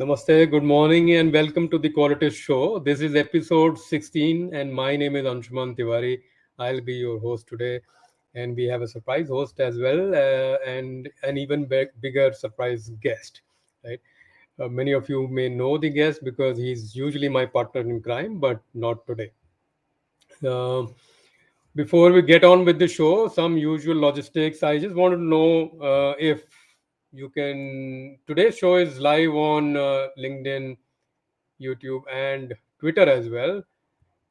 Namaste, good morning, and welcome to the Qualitist Show. This is episode 16, and my name is Anshuman Tiwari. I'll be your host today, and we have a surprise host as well, and an even bigger surprise guest. Right? Many of you may know the guest because he's usually my partner in crime, but not today. Uh, Before we get on with the show, some usual logistics. I just wanted to know if you can. Today's show is live on LinkedIn, YouTube, and Twitter as well.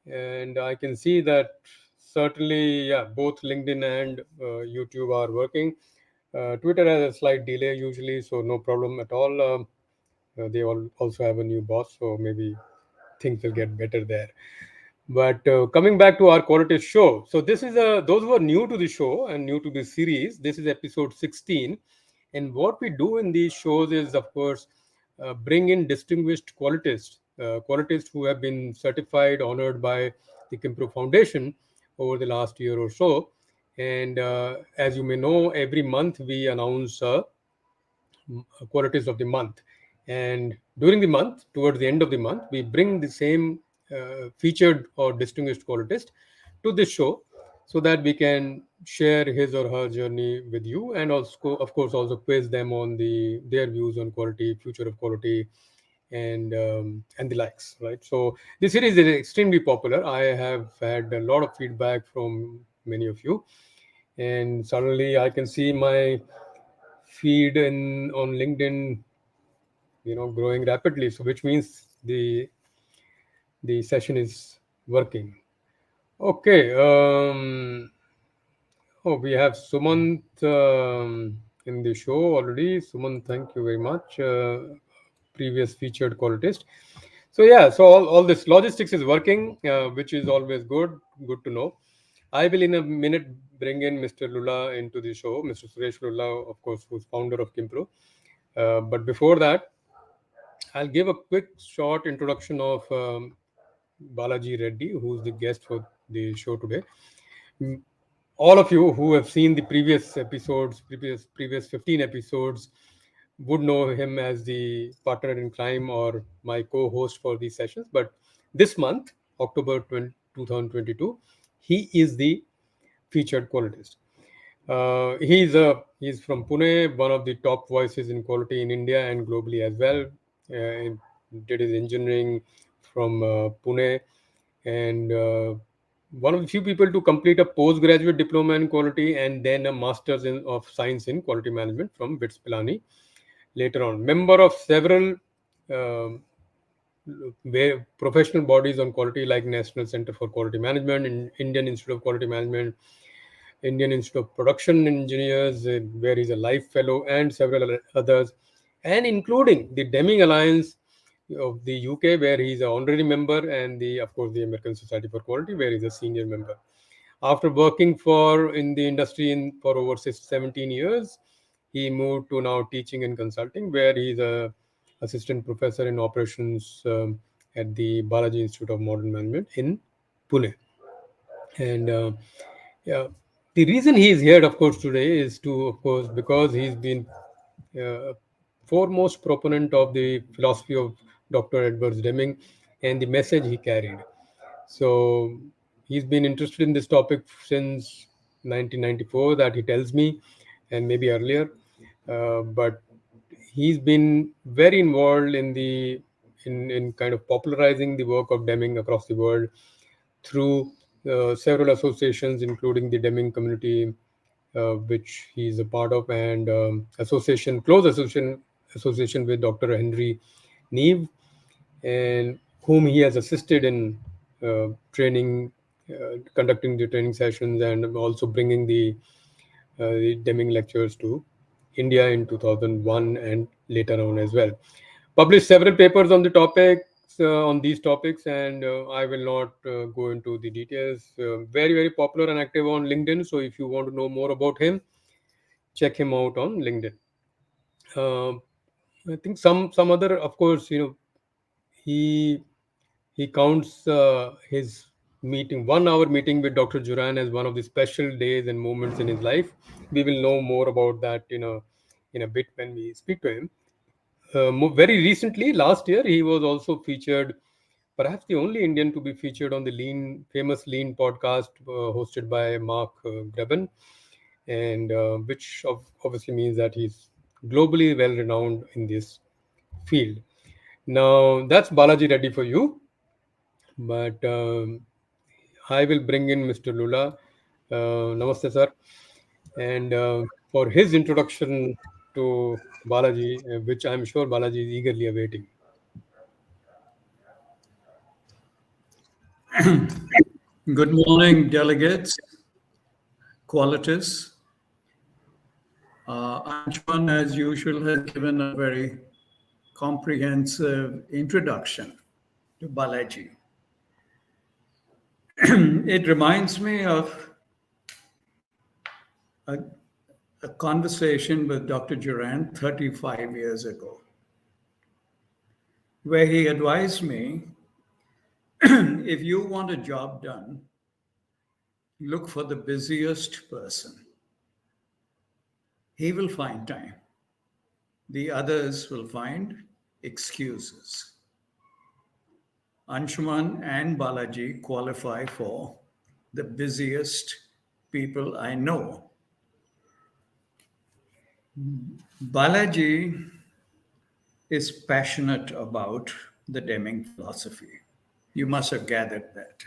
And I can see that certainly, yeah, both LinkedIn and YouTube are working. Twitter has a slight delay usually, so no problem at all. They all also have a new boss, so maybe things will get better there. But coming back to our quality show, so this is those who are new to the show and new to the series. This is episode 16, and what we do in these shows is, of course, bring in distinguished qualitists who have been certified, honored by the Kimpro Foundation over the last year or so. And as you may know, every month we announce qualities of the month. And during the month, towards the end of the month, we bring the same featured or distinguished qualitist to this show so that we can share his or her journey with you, and also, of course, also quiz them on their views on quality, future of quality, and the likes. Right. So this series is extremely popular. I have had a lot of feedback from many of you, and suddenly I can see my feed in on LinkedIn, growing rapidly. So which means the session is working. Okay. We have Sumant in the show already. Sumant, thank you very much. Previous featured qualitist. So yeah, so all this logistics is working, which is always good. Good to know. I will in a minute bring in Mr. Lula into the show, Mr. Suresh Lula, of course, who's founder of Kimpro. But before that, I'll give a quick short introduction of Balaji Reddy, who's the guest for the show today. Mm, All of you who have seen the previous 15 episodes, would know him as the partner in crime or my co-host for these sessions. But this month, October 2022, he is the featured qualitist. He's from Pune, one of the top voices in quality in India and globally as well. And did his engineering from Pune, and one of the few people to complete a postgraduate diploma in quality and then a master's of science in quality management from BITS Pilani later on. Member of several um, professional bodies on quality like National Center for Quality Management, Indian Institute of Quality Management, Indian Institute of Production Engineers, where he's a life fellow, and several others, and including the Deming Alliance of the UK, where he's an honorary member, and of course, the American Society for Quality, where he's a senior member. After working for in the industry for over 17 years, he moved to now teaching and consulting, where he's a assistant professor in operations at the Balaji Institute of Modern Management in Pune. And yeah, the reason he is here, of course, today is of course, because he's been foremost proponent of the philosophy of Dr. Edwards Deming and the message he carried. So he's been interested in this topic since 1994, that he tells me, and maybe earlier. But he's been very involved in kind of popularizing the work of Deming across the world through several associations, including the Deming community, which he's a part of, and close association with Dr. Henry Neve, and whom he has assisted in training, conducting the training sessions, and also bringing the Deming lectures to India in 2001 and later on as well. Published several papers on the topics, on these topics, and I will not go into the details. Very, very popular and active on LinkedIn. So if you want to know more about him, check him out on LinkedIn. Uh, I think some other, of course, he he counts his 1 hour meeting with Dr. Juran as one of the special days and moments in his life. We will know more about that in a bit when we speak to him. Very recently, last year, he was also featured, perhaps the only Indian to be featured on the famous Lean podcast hosted by Mark Greben, and obviously means that he's globally well renowned in this field. Now, that's Balaji Reddy for you, but I will bring in Mr. Lula. Namaste, sir. And for his introduction to Balaji, which I'm sure Balaji is eagerly awaiting. Good morning, delegates, Qualitist. Anshuman, as usual, has given a very comprehensive introduction to Balaji. It reminds me of a, a conversation with Dr. Duran 35 years ago, where he advised me if you want a job done, look for the busiest person. He will find time. The others will find excuses. Anshuman and Balaji qualify for the busiest people I know. Balaji is passionate about the Deming philosophy. You must have gathered that.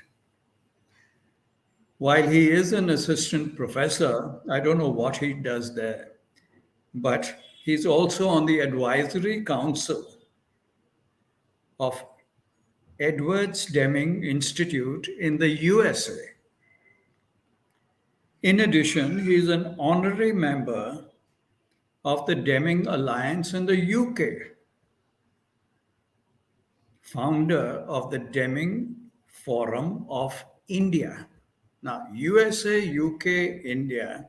While he is an assistant professor, I don't know what he does there, but he's also on the advisory council of Edwards Deming Institute in the USA. In addition, he is an honorary member of the Deming Alliance in the UK, founder of the Deming Forum of India. Now, USA, UK, India,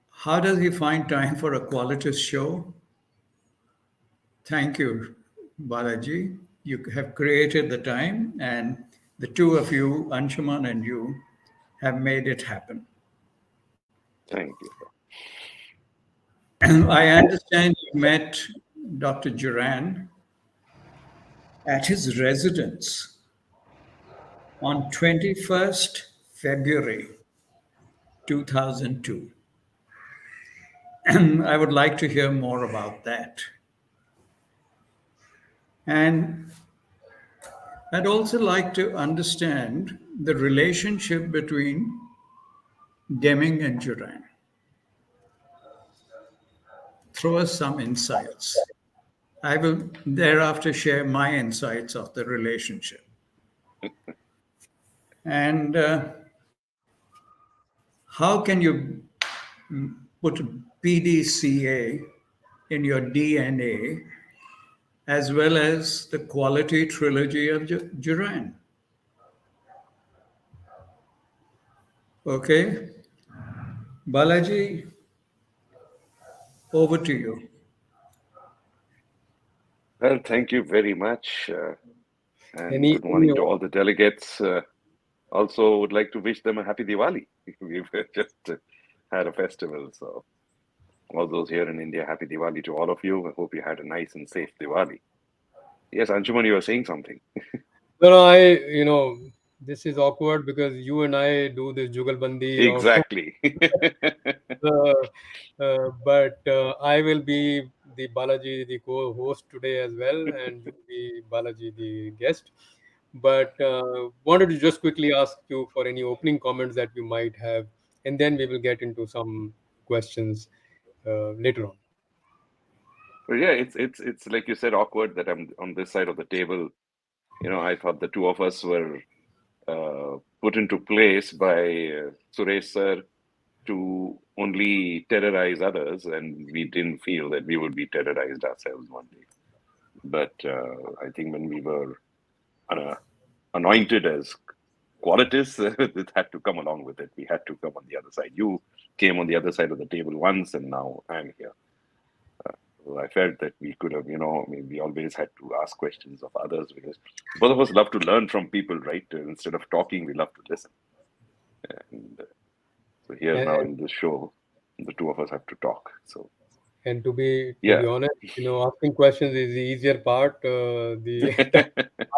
how does he find time for a Qualitist show? Thank you, Balaji. You have created the time, and the two of you, Anshuman and you, have made it happen. Thank you. I understand you met Dr. Duran at his residence on 21st February 2002. I would like to hear more about that. And I'd also like to understand the relationship between Deming and Duran. Throw us some insights. I will thereafter share my insights of the relationship. And how can you put PDCA in your DNA as well as the quality trilogy of Duran? Okay. Balaji, over to you. Well, thank you very much. And good morning to all the delegates. Also, would like to wish them a happy Diwali. We've just had a festival. So, all those here in India, happy Diwali to all of you. I hope you had a nice and safe Diwali. Yes, Anshuman, you were saying something. No, this is awkward because you and I do this Jugalbandi. Exactly. But I will be the Balaji, the co-host today as well, and you be Balaji, the guest. But wanted to just quickly ask you for any opening comments that you might have, and then we will get into some questions later on. But yeah, it's like you said, awkward that I'm on this side of the table. I thought the two of us were put into place by Suresh sir to only terrorize others, and we didn't feel that we would be terrorized ourselves one day. But I think when we were anointed as Qualitist, it had to come along with it. We had to come on the other side. You came on the other side of the table once, and now I'm here. So I felt that we could have, we always had to ask questions of others because both of us love to learn from people, right? Instead of talking, we love to listen. And so here now in this show, the two of us have to talk. So And to be Yeah. honest, asking questions is the easier part. The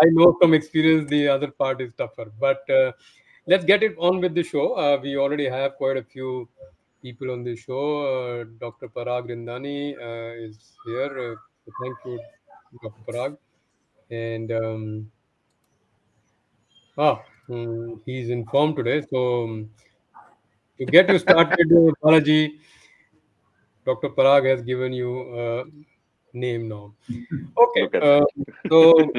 I know from experience the other part is tougher. But let's get it on with the show. We already have quite a few people on the show. Dr. Parag Rindani is here. So thank you, Dr. Parag. And he's informed today. So to get you started, Balaji, Dr. Parag has given you a name now. Okay. Look at that. So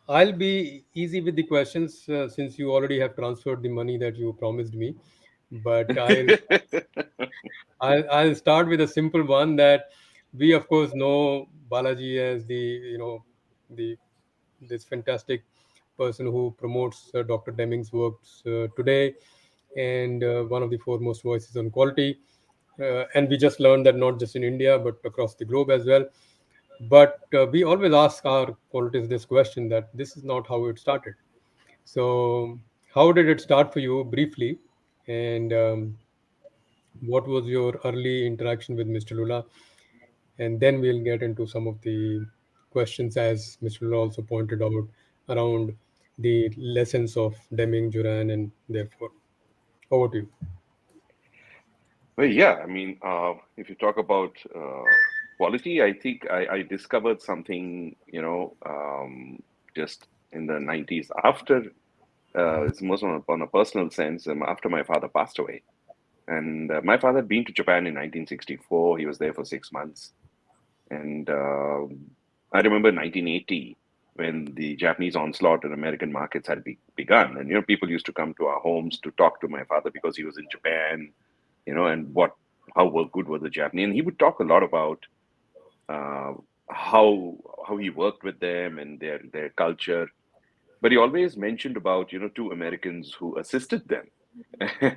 I'll be easy with the questions since you already have transferred the money that you promised me. But I'll start with a simple one that we of course know Balaji as the this fantastic person who promotes Dr. Deming's works today, and one of the foremost voices on quality. And we just learned that not just in India but across the globe as well. But we always ask our qualities this question, that this is not how it started. So, how did it start for you briefly? And what was your early interaction with Mr. Lula? And then we'll get into some of the questions, as Mr. Lula also pointed out, around the lessons of Deming, Duran, and therefore. Over to you. Well, yeah, I mean, if you talk about quality, I think I discovered something, just in the 90s after, it's most on a personal sense, after my father passed away. And my father had been to Japan in 1964. He was there for 6 months. And I remember 1980 when the Japanese onslaught on American markets had begun. And, people used to come to our homes to talk to my father because he was in Japan, and how good were the Japanese. And he would talk a lot about uh, how he worked with them and their culture. But he always mentioned about, two Americans who assisted them.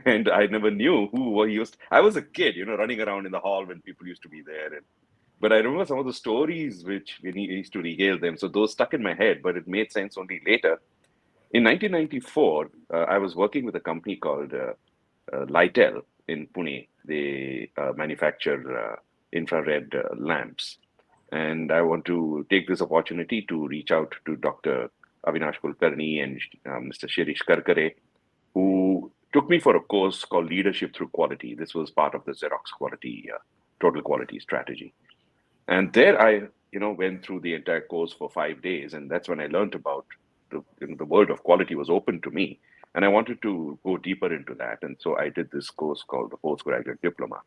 And I never knew who he was. I was a kid, running around in the hall when people used to be there. But I remember some of the stories which when he used to regale them. So those stuck in my head, but it made sense only later. In 1994, I was working with a company called Lightel in Pune. They manufacture infrared lamps. And I want to take this opportunity to reach out to Dr. Avinash Kulkarni and Mr. Shirish Karkare, who took me for a course called Leadership Through Quality. This was part of the Xerox quality, total quality strategy. And there I, went through the entire course for 5 days. And that's when I learned about the world of quality was open to me. And I wanted to go deeper into that. And so I did this course called the Postgraduate Diploma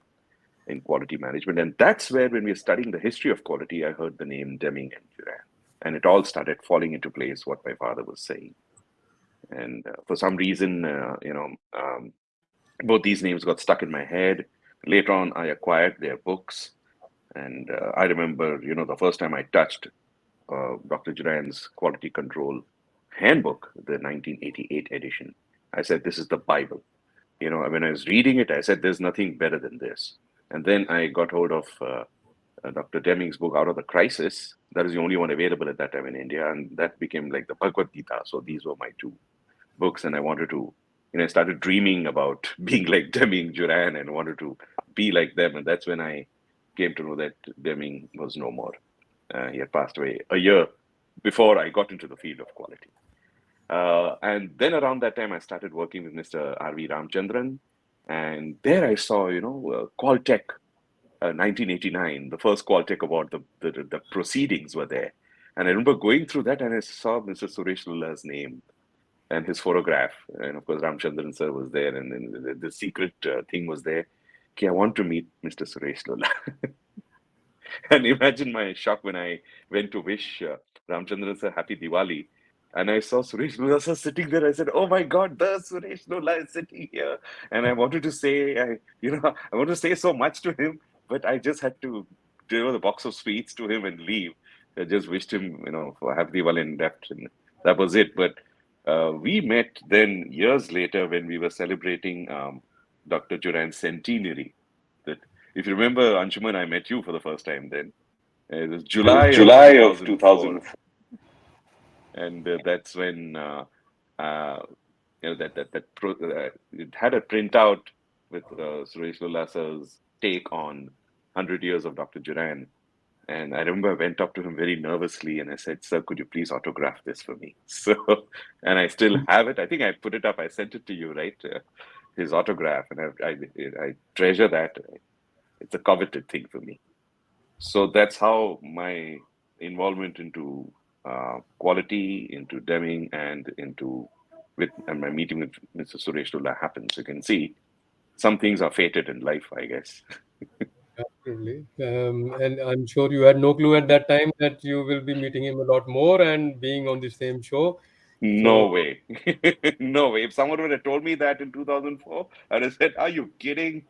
in Quality Management. And that's where, when we were studying the history of quality, I heard the name Deming and Duran. And it all started falling into place, what my father was saying. And for some reason, both these names got stuck in my head. Later on, I acquired their books. And I remember, the first time I touched Dr. Duran's Quality Control Handbook, the 1988 edition, I said, this is the Bible. When I was reading it, I said, there's nothing better than this. And then I got hold of Dr. Deming's book, Out of the Crisis. That is the only one available at that time in India. And that became like the Bhagavad Gita. So these were my two books. And I wanted to, I started dreaming about being like Deming, Duran, and wanted to be like them. And that's when I came to know that Deming was no more. He had passed away a year before I got into the field of quality. And then around that time, I started working with Mr. R.V. Ramchandran. And there I saw, Qualtech 1989, the first Qualtech award, the proceedings were there. And I remember going through that and I saw Mr. Suresh Lulla's name and his photograph. And of course, Ramchandran sir was there. And then the secret thing was there. Okay, I want to meet Mr. Suresh Lulla. And imagine my shock when I went to wish Ramchandran sir happy Diwali. And I saw Suresh Lulla sir sitting there. I said, "Oh my God, the Suresh Lulla is sitting here." And I wanted to say, I want to say so much to him, but I just had to deliver the box of sweets to him and leave. I just wished him, for happy Diwali and left, and that was it. But we met then years later when we were celebrating Dr. Duran's centenary. That, if you remember, Anshuman, I met you for the first time then. It was It was July of July of 2004, 2004. and that's when uh, it had a printout with Suresh Lulla's take on 100 Years of Dr. Duran. And I remember I went up to him very nervously and I said, "Sir, could you please autograph this for me?" So, and I still have it. I think I put it up. I sent it to you, right? His autograph, and I treasure that. It's a coveted thing for me. So that's how my involvement into quality, into Deming, and into with and my meeting with Mr. Suresh Lulla happens. You can see some things are fated in life, I guess. Absolutely. And I'm sure you had no clue at that time that you will be meeting him a lot more and being on the same show. So, No way. No way. If someone would have told me that in 2004, I'd have said, "Are you kidding?"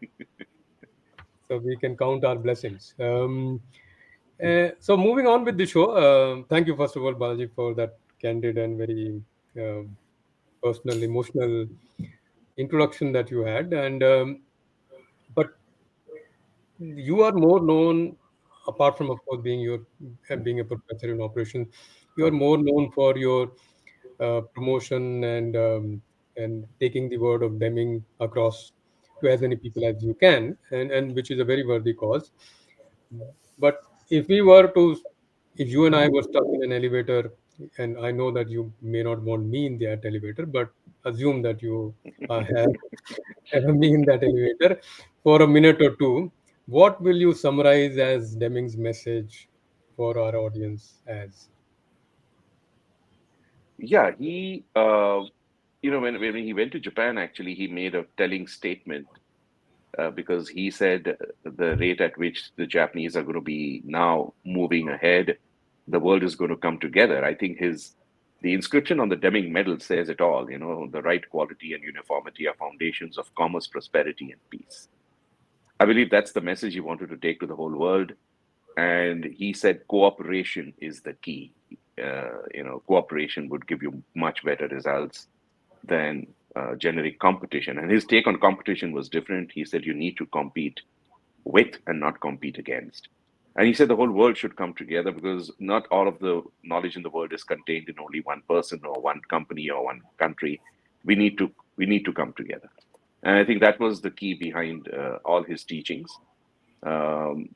so we can count our blessings. So moving on with the show. Thank you first of all, Balaji, for that candid and very um, personal, emotional introduction that you had. And but you are more known, apart from of course being a professor in operations, you are more known for your promotion and taking the word of Deming across to as many people as you can, and which is a very worthy cause. But if we were to, if you and I were stuck in an elevator, and I know that you may not want me in that elevator, but assume that you have me in that elevator for a minute or two, what will you summarize as Deming's message for our audience as? Yeah, when he went to Japan, actually, he made a telling statement because he said the rate at which the Japanese are going to be now moving ahead, the world is going to come together. I think the inscription on the Deming medal says it all. The right quality and uniformity are foundations of commerce, prosperity, and peace. I believe that's the message he wanted to take to the whole world. And he said cooperation is the key. Cooperation would give you much better results than generic competition. And his take on competition was different. He said you need to compete with and not compete against. And he said the whole world should come together because not all of the knowledge in the world is contained in only one person or one company or one country. We need to come together. And I think that was the key behind all his teachings.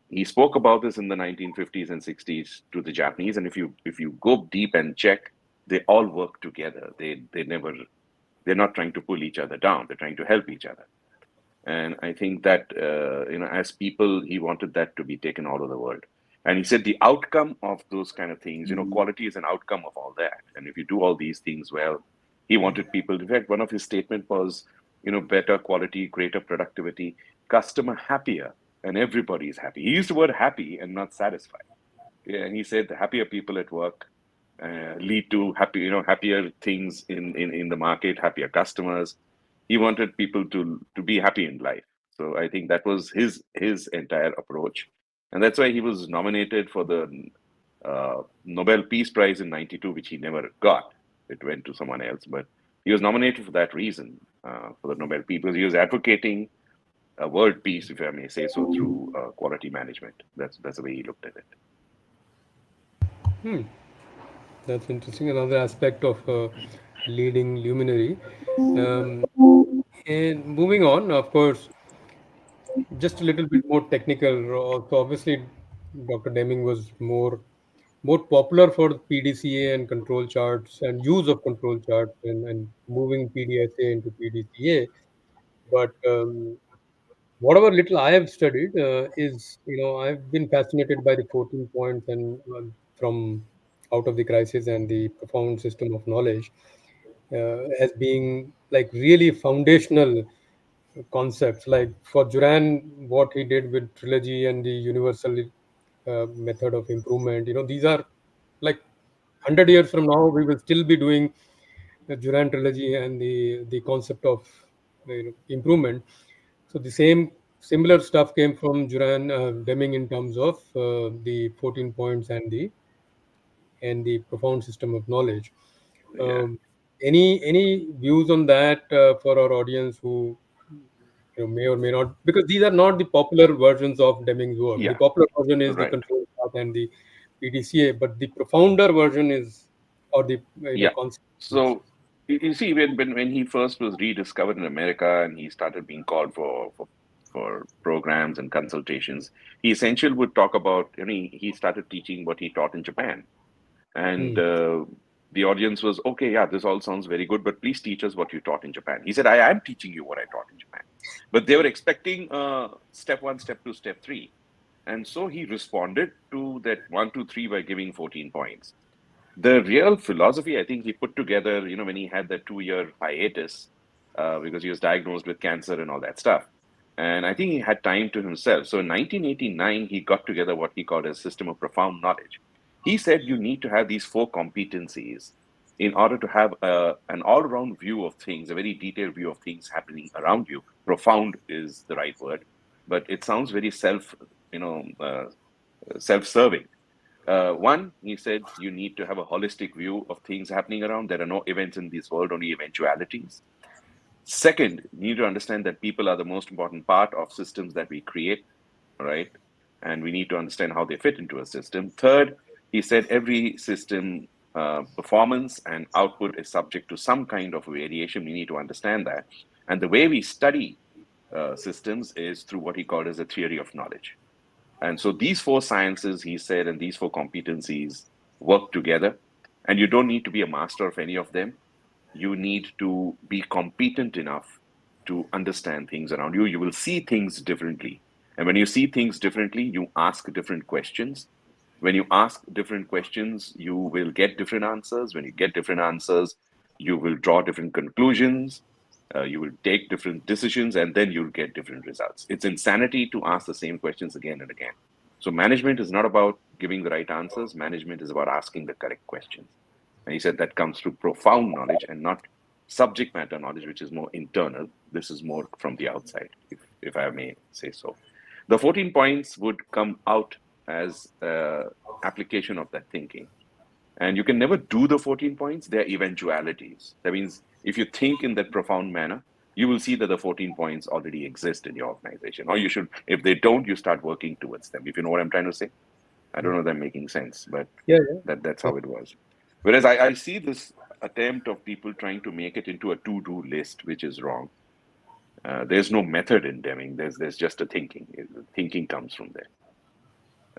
He spoke about this in the 1950s and 60s to the Japanese, and if you go deep and check, they all work together. They're not trying to pull each other down. They're trying to help each other. And I think that as people, he wanted that to be taken all over the world. And he said the outcome of those kind of things, quality is an outcome of all that. And if you do all these things well, he wanted people. In fact, one of his statement was, better quality, greater productivity, customer happier, and everybody is happy. He used the word happy and not satisfied. Yeah, and he said the happier people at work lead to happier things in the market, happier customers. He wanted people to be happy in life. So I think that was his entire approach, and that's why he was nominated for the Nobel Peace Prize in '92, which he never got. It went to someone else, but he was nominated for that reason, for the Nobel Peace, because he was advocating world peace, if I may say so, through quality management. That's the way he looked at it. Hmm, that's interesting. Another aspect of leading luminary. Um, and moving on, of course, just a little bit more technical. So obviously, Dr. Deming was more popular for PDCA and control charts and use of control charts and moving PDSA into PDCA. But whatever little I have studied is, I've been fascinated by the 14 points and from out of the crisis and the profound system of knowledge as being like really foundational concepts. Like for Duran, what he did with trilogy and the universal method of improvement, these are like 100 years from now, we will still be doing the Duran trilogy and the concept of improvement. So the similar stuff came from Duran Deming in terms of the 14 points and the profound system of knowledge. Yeah, Um, any views on that for our audience who may or may not, because these are not the popular versions of Deming's work. The yeah, popular version is the right. control chart and the PDCA, but the profounder version is, or the Yeah. concept is. So you see, when he first was rediscovered in America and he started being called for for programs and consultations. He essentially would talk about, he started teaching what he taught in Japan. And Hmm. the audience was, okay, yeah, this all sounds very good, but please teach us what you taught in Japan. He said, I am teaching you what I taught in Japan. But they were expecting step one, step two, step three. And so he responded to that one, two, three by giving 14 points. The real philosophy, I think he put together, when he had that 2 year hiatus, because he was diagnosed with cancer and all that stuff. And I think he had time to himself. So in 1989, he got together what he called a system of profound knowledge. He said you need to have these four competencies in order to have an all-around view of things, a very detailed view of things happening around you. Profound is the right word, but it sounds very you know, uh, self-serving. One, he said, you need to have a holistic view of things happening around. There are no events in this world, only eventualities. Second, you need to understand that people are the most important part of systems that we create, right? And we need to understand how they fit into a system. Third, he said every system performance and output is subject to some kind of variation. We need to understand that. And the way we study systems is through what he called as a theory of knowledge. And so these four sciences, he said, and these four competencies work together. And you don't need to be a master of any of them. You need to be competent enough to understand things around you. You will see things differently. And when you see things differently, you ask different questions. When you ask different questions, you will get different answers. When you get different answers, you will draw different conclusions. You will take different decisions, and then you'll get different results. It's insanity to ask the same questions again and again. So, management is not about giving the right answers, management is about asking the correct questions. And he said that comes through profound knowledge and not subject matter knowledge, which is more internal. This is more from the outside, if I may say so. The 14 points would come out as application of that thinking. And you can never do the 14 points, they're eventualities. That means if you think in that profound manner, you will see that the 14 points already exist in your organization. Or you should, if they don't, you start working towards them. If you know what I'm trying to say. I don't know if I'm making sense, but Yeah, that's yeah. how it was. Whereas I see this attempt of people trying to make it into a to-do list, which is wrong. There's no method in Deming. There's just a thinking. Thinking comes from there.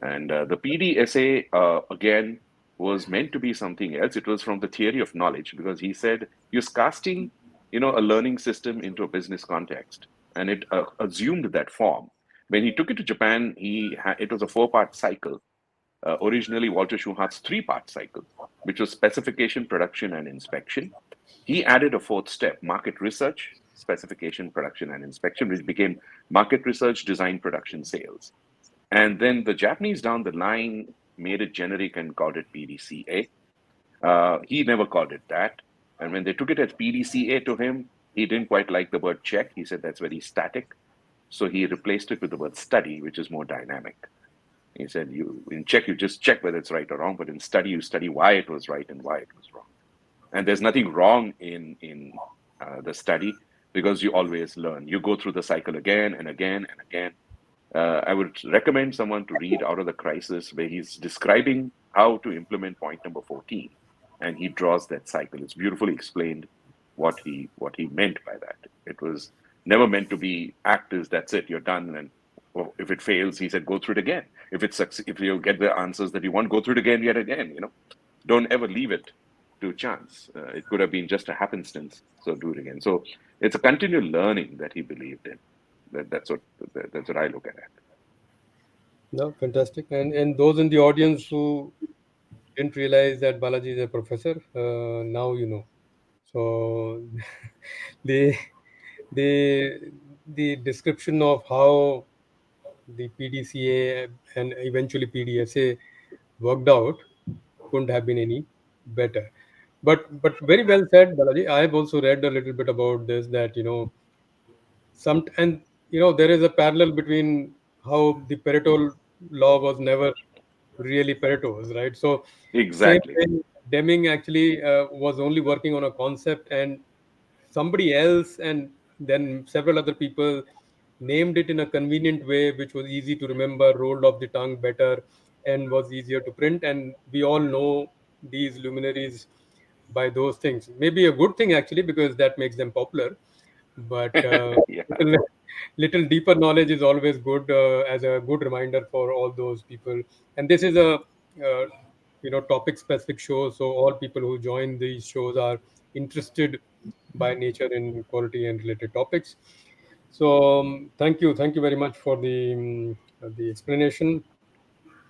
And the PD essay, again, was meant to be something else. It was from the theory of knowledge because he said he was casting, a learning system into a business context, and it assumed that form. When he took it to Japan, it was a four-part cycle. Originally, Walter Schuhart's three-part cycle, which was specification, production, and inspection. He added a fourth step, market research, specification, production, and inspection, which became market research, design, production, sales. And then the Japanese down the line made it generic and called it PDCA. He never called it that. And when they took it as PDCA to him, he didn't quite like the word check. He said that's very static. So he replaced it with the word study, which is more dynamic. He said, in check, you just check whether it's right or wrong, but in study, you study why it was right and why it was wrong. And there's nothing wrong in the study because you always learn. You go through the cycle again and again and again. I would recommend someone to read Out of the Crisis, where he's describing how to implement point number 14, and he draws that cycle. It's beautifully explained what he meant by that. It was never meant to be actors. That's it. You're done. And if it fails, he said, go through it again. If you get the answers that you want, go through it again, yet again. Don't ever leave it to chance. It could have been just a happenstance. So do it again. So it's a continual learning that he believed in. That's what I look at it. No, fantastic. And those in the audience who didn't realize that Balaji is a professor, now you know. So the the the description of how the PDCA and eventually PDSA worked out couldn't have been any better. But very well said, Balaji. I've also read a little bit about this, that some, and there is a parallel between how the Pareto law was never really Pareto's, right? So same Exactly. way, Deming actually was only working on a concept, and somebody else and then several other people named it in a convenient way, which was easy to remember, rolled off the tongue better, and was easier to print. And we all know these luminaries by those things. Maybe a good thing actually, because that makes them popular. But Yeah. little deeper knowledge is always good, as a good reminder for all those people. And this is a topic specific show, so all people who join these shows are interested by nature in quality and related topics. So thank you very much for the explanation.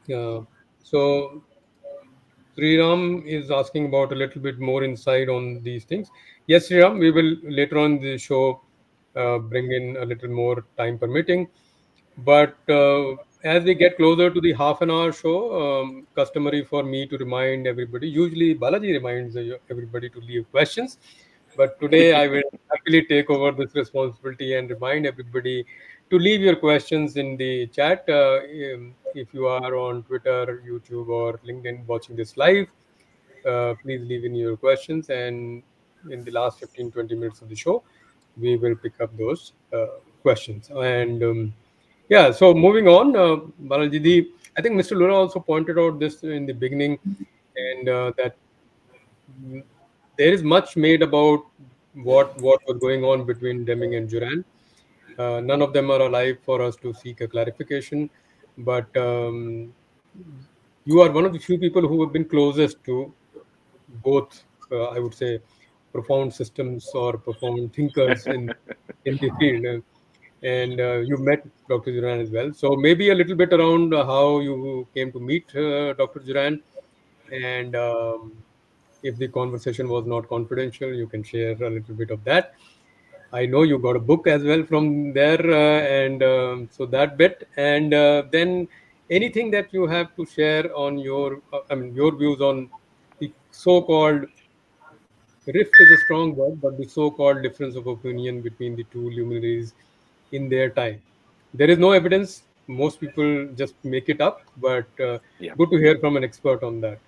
So Sriram is asking about a little bit more insight on these things. Yes, Sriram, we will later on the show bring in a little more time permitting. But as we get closer to the half an hour show, customary for me to remind everybody, usually Balaji reminds everybody to leave questions. But today I will happily take over this responsibility and remind everybody to leave your questions in the chat. If you are on Twitter, YouTube, or LinkedIn watching this live, please leave in your questions. And in the last 15-20 minutes of the show, we will pick up those questions. And yeah, so moving on, Balaji, I think Mr. Lura also pointed out this in the beginning, and that mm, there is much made about what was going on between Deming and Duran. None of them are alive for us to seek a clarification, but you are one of the few people who have been closest to both, I would say, profound systems or profound thinkers in the field. And you met Dr. Duran as well. So maybe a little bit around how you came to meet Dr. Duran, and if the conversation was not confidential, you can share a little bit of that. I know you got a book as well from there, and so that bit, and then anything that you have to share on your views on the so-called rift is a strong word, but the so-called difference of opinion between the two luminaries in their time. There is no evidence. Most people just make it up, but Yeah. good to hear from an expert on that.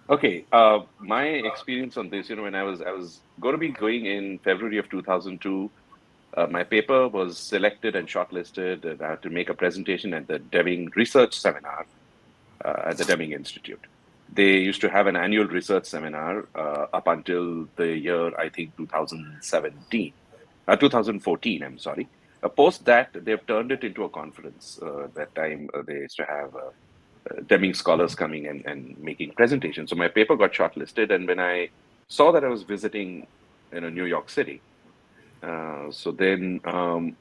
Okay. My experience on this, when I was going to be going in February of 2002. My paper was selected and shortlisted, and I had to make a presentation at the Deming Research Seminar at the Deming Institute. They used to have an annual research seminar up until the year, I think, 2017, 2014, I'm sorry. Post that, they've turned it into a conference. That time, they used to have Deming scholars coming and making presentations. So my paper got shortlisted, and when I saw that I was visiting New York City, so then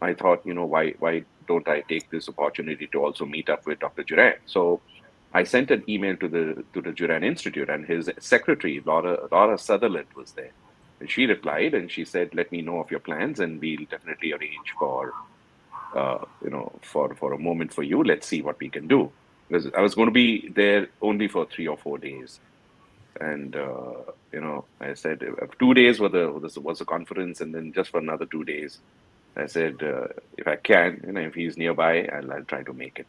I thought, why don't I take this opportunity to also meet up with Dr. Duran? So I sent an email to the Duran Institute, and his secretary, Laura Sutherland, was there. And she replied, and she said, "Let me know of your plans, and we'll definitely arrange for a moment for you. Let's see what we can do." Because I was going to be there only for 3 or 4 days, and I said 2 days was the conference, and then just for another 2 days, I said if I can, if he's nearby, I'll try to make it.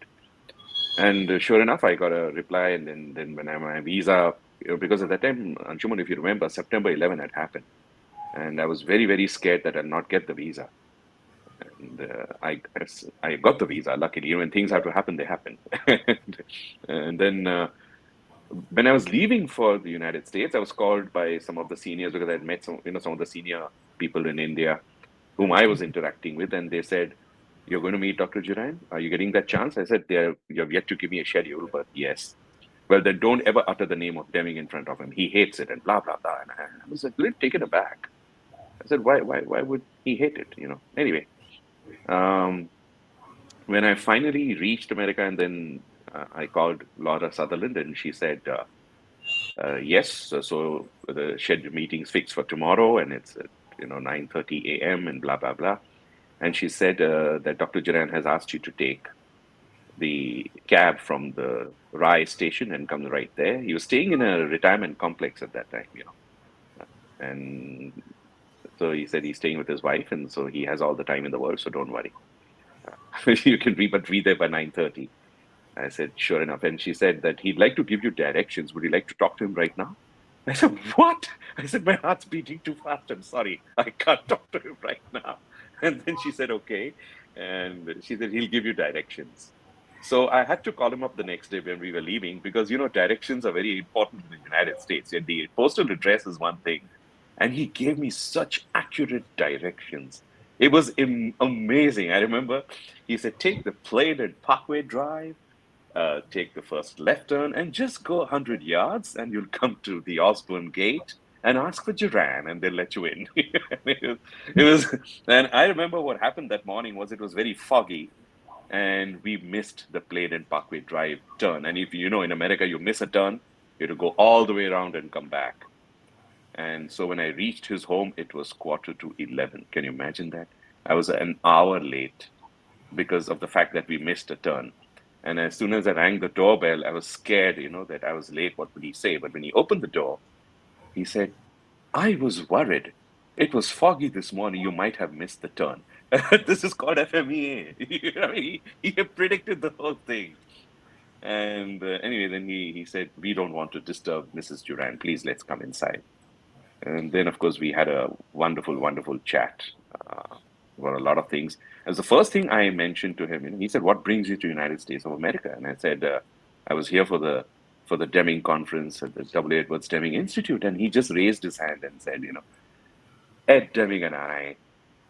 And sure enough, I got a reply, and then when my visa, because at that time, Anshuman, if you remember, September 11 had happened, and I was very, very scared that I'd not get the visa. And I got the visa, luckily. When things have to happen, they happen. And then when I was leaving for the United States, I was called by some of the seniors, because I had met some of the senior people in India whom I was interacting with, and they said, "You're going to meet Dr. Duran? Are you getting that chance?" I said, "You have yet to give me a schedule, but yes." "Well, then don't ever utter the name of Deming in front of him. He hates it," and blah blah blah. And I was a little taken aback. I said, "Why would he hate it?" Anyway, um, when I finally reached America, and then I called Laura Sutherland, and she said, "Yes, so the scheduled meeting's fixed for tomorrow, and it's at 9:30 a.m. and blah blah blah." And she said that Dr. Duran has asked you to take the cab from the Rye station and come right there. He was staying in a retirement complex at that time. And so he said he's staying with his wife, and so he has all the time in the world, so don't worry. You can be there by 9:30. I said, "Sure enough." And she said that he'd like to give you directions. Would you like to talk to him right now? I said, "What?" I said, "My heart's beating too fast. I'm sorry. I can't talk to him right now." And then she said, "Okay." And she said, "He'll give you directions." So I had to call him up the next day when we were leaving, because, directions are very important in the United States. And the postal address is one thing. And he gave me such accurate directions. It was amazing. I remember he said, take the plane at Parkway Drive, take the first left turn, and just go 100 yards, and you'll come to the Osborne Gate and ask for Duran, and they'll let you in. It was, and I remember what happened that morning was it was very foggy, and we missed the plane and Parkway Drive turn. And if you know, in America, you miss a turn, you have to go all the way around and come back. And so when I reached his home, it was quarter to 11. Can you imagine that? I was an hour late because of the fact that we missed a turn. And as soon as I rang the doorbell, I was scared, that I was late. What would he say? But when he opened the door, he said, I was worried. It was foggy this morning. You might have missed the turn. This is called FMEA. He had predicted the whole thing. And anyway, then he said, we don't want to disturb Mrs. Duran. Please, let's come inside. And then, of course, we had a wonderful, wonderful chat about a lot of things. As the first thing I mentioned to him, he said, "What brings you to United States of America?" And I said, "I was here for the Deming conference at the W. Edwards Deming Institute." And he just raised his hand and said, "Ed Deming and I,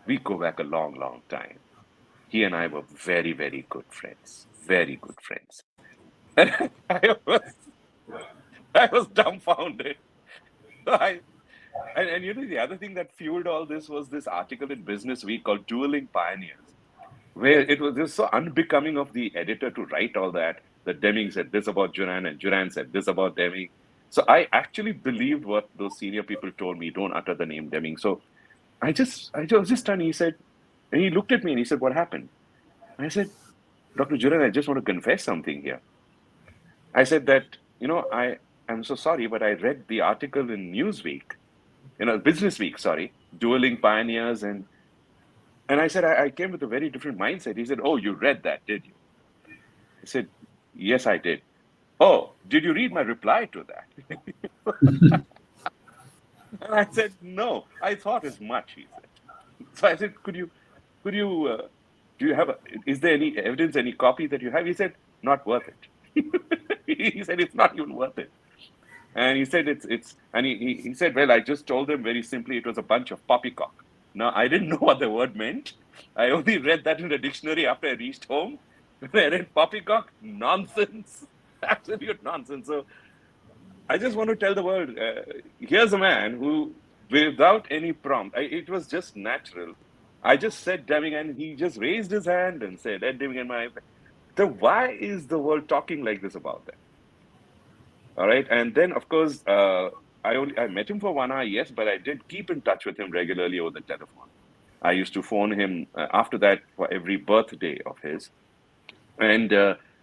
we go back a long, long time. He and I were very, very good friends, very good friends." And I was dumbfounded. So and the other thing that fueled all this was this article in Business Week called Dueling Pioneers, where it was just so unbecoming of the editor to write all that. That Deming said this about Duran and Duran said this about Deming. So I actually believed what those senior people told me, don't utter the name Deming. So I was just stunned. He said, and he looked at me and he said, what happened? And I said, Dr. Duran, I just want to confess something here. I said that, I am so sorry, but I read the article in Newsweek, Business Week, sorry, Dueling Pioneers. And I said, I came with a very different mindset. He said, oh, you read that, did you? I said, yes, I did. Oh, did you read my reply to that? And I said, no, I thought as much, he said. So I said, do you have, is there any evidence, any copy that you have? He said, not worth it. He said, it's not even worth it. And he said, and he said, well, I just told them very simply, it was a bunch of poppycock. Now, I didn't know what the word meant. I only read that in the dictionary after I reached home. When I read poppycock, nonsense, absolute nonsense. So I just want to tell the world, here's a man who, without any prompt, it was just natural. I just said Deming, and he just raised his hand and said, Ed Deming and my. Why is the world talking like this about that? All right, and then of course, I met him for 1 hour, yes, but I did keep in touch with him regularly over the telephone. I used to phone him after that for every birthday of his, and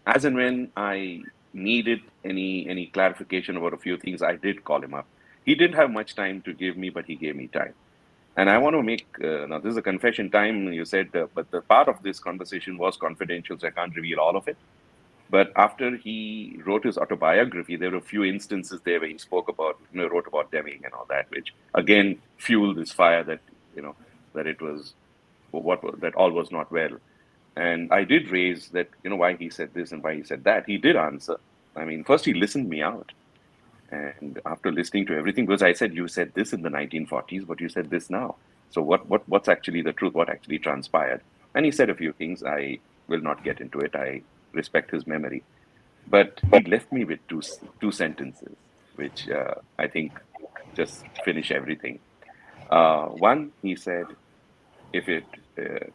as and when I needed any clarification about a few things, I did call him up. He didn't have much time to give me, but he gave me time. And I want to make now this is a confession time. You said, but the part of this conversation was confidential, so I can't reveal all of it. But after he wrote his autobiography, there were a few instances there where he spoke about, wrote about Deming and all that, which again fueled this fire that, that it was that all was not well. And I did raise that, why he said this and why he said that. He did answer. I mean, first he listened me out. And after listening to everything, because I said, you said this in the 1940s, but you said this now. So what's actually the truth? What actually transpired? And he said a few things. I will not get into it. I respect his memory. But he left me with two sentences, which I think just finish everything. One, he said, if it, uh,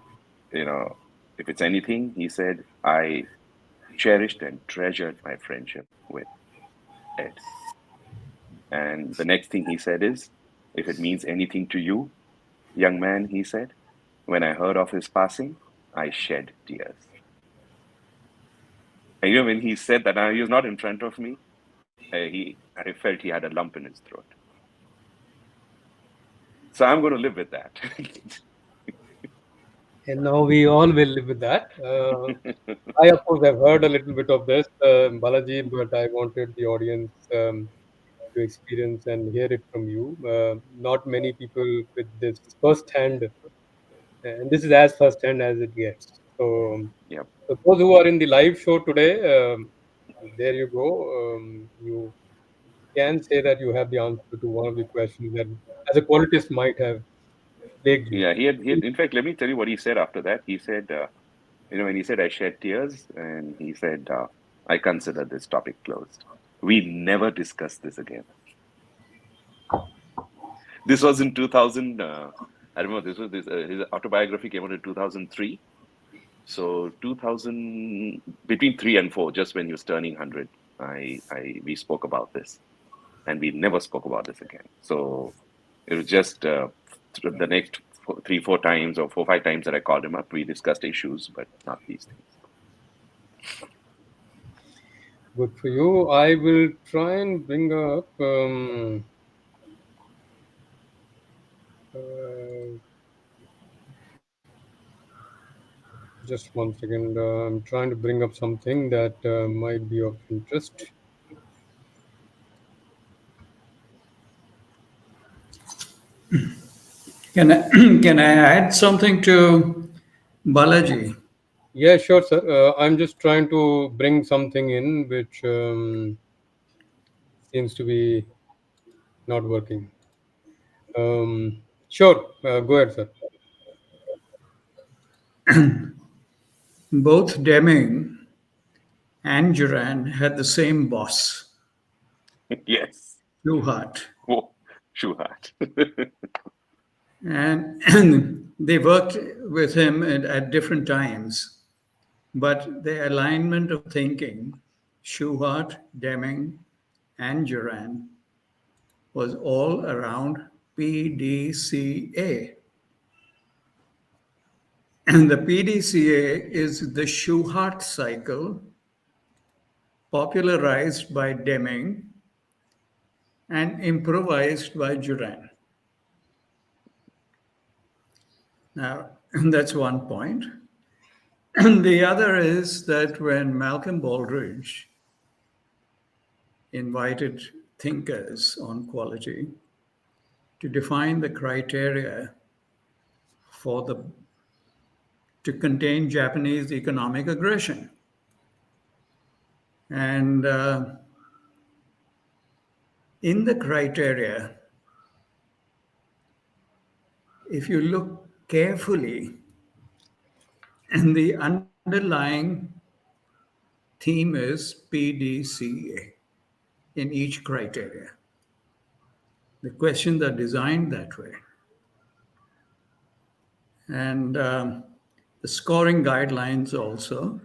you know, if it's anything, he said, I cherished and treasured my friendship with Ed. And the next thing he said is, if it means anything to you, young man, he said, when I heard of his passing, I shed tears. And when he said that, he was not in front of me. I felt he had a lump in his throat. So I'm going to live with that. And now we all will live with that. I, of course, have heard a little bit of this, Balaji, but I wanted the audience to experience and hear it from you. Not many people with this first hand, and this is as first hand as it gets. Yep. So those who are in the live show today, there you go. You can say that you have the answer to one of the questions that, as a qualitist, might have plagued you. Yeah, he had. In fact, let me tell you what he said after that. He said, when he said I shed tears, and he said, I consider this topic closed. We never discuss this again. This was in 2000. I remember this was this. His autobiography came out in 2003. So 2000, between 3 and 4, just when he was turning 100, we spoke about this, and we never spoke about this again. So it was just the next 3, 4 times or 4, 5 times that I called him up, we discussed issues, but not these things. Good for you. I will try and bring up. Uh, just one second. I'm trying to bring up something that might be of interest. Can I, can I add something to Balaji? Yeah, sure, sir. I'm just trying to bring something in which seems to be not working. Sure. Go ahead, sir. Both Deming and Duran had the same boss, Yes. Newhart, Oh, shoe hat. and they worked with him at different times. But the alignment of thinking, Schuhart, Deming, and Duran, was all around PDCA. And the PDCA is the Schuhart cycle, popularized by Deming and improvised by Duran. Now, that's one point. And the other is that when Malcolm Baldrige invited thinkers on quality to define the criteria for the to contain Japanese economic aggression, and in the criteria, if you look carefully, and the underlying theme is PDCA in each criteria. The questions are designed that way. And the scoring guidelines also.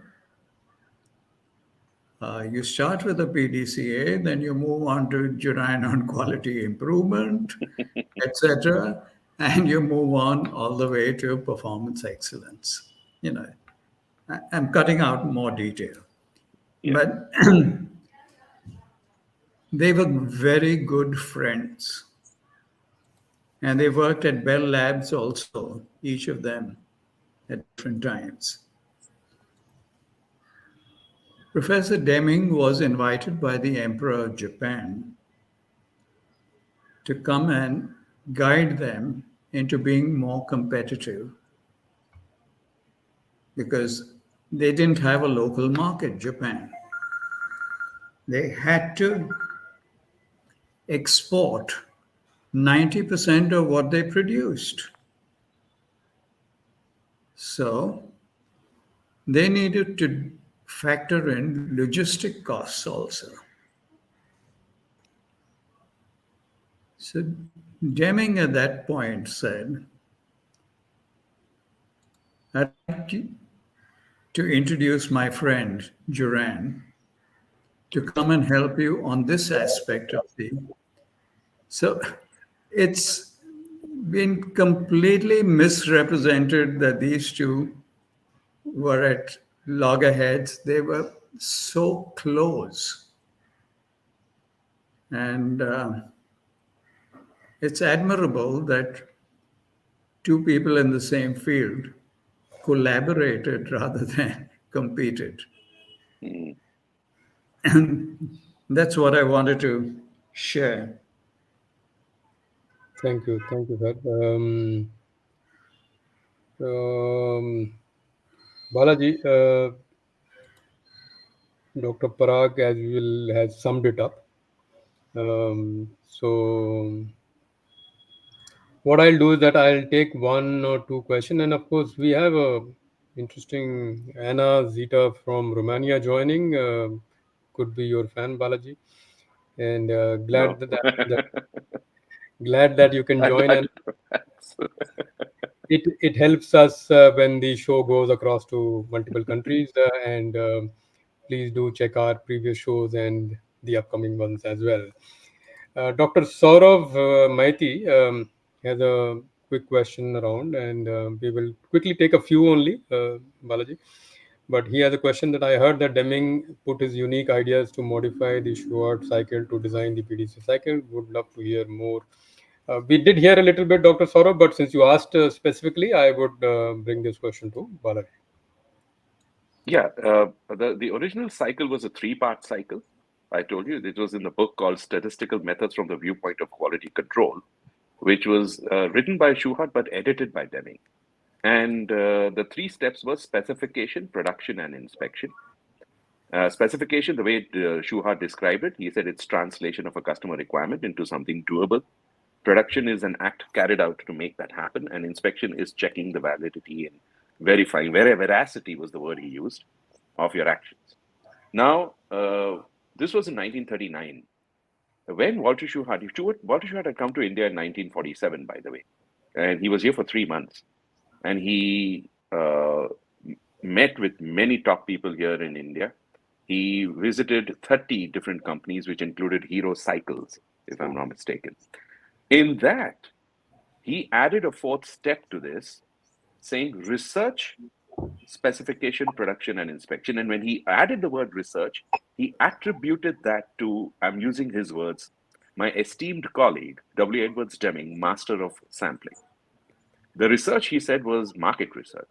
You start with the PDCA, then you move on to Duran on quality improvement, etc., and you move on all the way to performance excellence. You know, I'm cutting out more detail, Yeah. but they were very good friends, and they worked at Bell Labs also, each of them at different times. Professor Deming was invited by the Emperor of Japan to come and guide them into being more competitive because they didn't have a local market, Japan. They had to export 90% of what they produced. So they needed to factor in logistic costs also. So Deming at that point said, I'd like to introduce my friend Duran to come and help you on this aspect of the. So it's been completely misrepresented that these two were at loggerheads. They were so close. And it's admirable that two people in the same field collaborated rather than competed. Mm. And that's what I wanted to share. Thank you. Thank you, sir. Um, Balaji, Dr. Parag, as usual, has summed it up. So what I'll do is that I'll take one or two questions, and of course we have a interesting Anna Zita from Romania joining. Could be your fan, Balaji, and No. glad that you can join. I And it helps us when the show goes across to multiple countries. And please do check our previous shows and the upcoming ones as well. Dr. Saurav Maiti has a quick question around, and we will quickly take a few only, Balaji. But he has a question that I heard that Deming put his unique ideas to modify the Schwartz cycle to design the PDC cycle. Would love to hear more. We did hear a little bit, Dr. Saurav, but since you asked specifically, I would bring this question to Balaji. Yeah, the original cycle was a three-part cycle. I told you it was in the book called Statistical Methods from the Viewpoint of Quality Control, which was written by Schuhart but edited by Deming. And the three steps were specification, production, and inspection. Specification, the way Schuhart described it, he said it's translation of a customer requirement into something doable. Production is an act carried out to make that happen, and inspection is checking the validity and verifying. Veracity was the word he used of your actions. Now, this was in 1939. When Walter Schuhart had come to India in 1947, by the way, and he was here for 3 months, and he met with many top people here in India. He visited 30 different companies, which included Hero Cycles, if I'm not mistaken. In that, he added a fourth step to this, saying research, specification, production, and inspection. And when he added the word research, he attributed that to, I'm using his words, my esteemed colleague, W. Edwards Deming, master of sampling. The research, he said, was market research.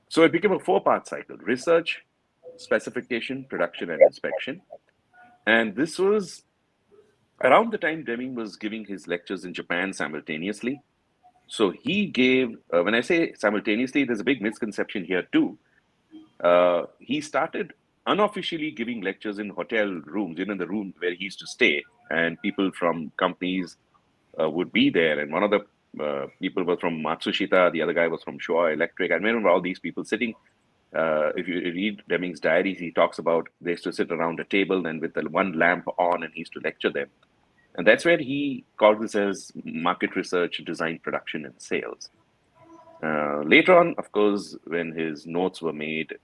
So it became a four-part cycle: research, specification, production, and inspection. And this was around the time Deming was giving his lectures in Japan simultaneously. So he gave, when I say simultaneously, there's a big misconception here too. He started unofficially giving lectures in hotel rooms, in the room where he used to stay, and people from companies would be there. And one of the people was from Matsushita, the other guy was from Showa Electric. I remember all these people sitting. If you read Deming's diaries, he talks about they used to sit around a table and with the one lamp on, and he used to lecture them. And that's where he called this as market research, design, production, and sales. Later on, of course, when his notes were made,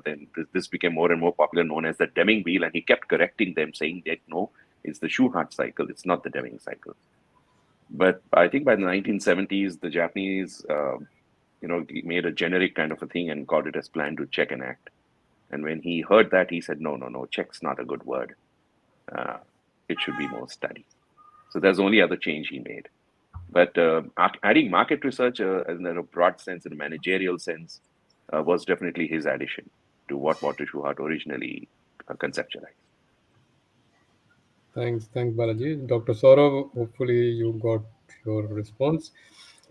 then this became more and more popular, known as the Deming wheel, and he kept correcting them, saying that no, it's the Schuhart cycle, it's not the Deming cycle. But I think by the 1970s, the Japanese, made a generic kind of a thing and called it as plan to check and act. And when he heard that, he said, no, check's not a good word. It should be more study. So that's the only other change he made. But adding market research in a broad sense, in a managerial sense, was definitely his addition to what Walter Schuhart originally conceptualized. Thanks, Balaji. Dr. Saurav, hopefully you got your response.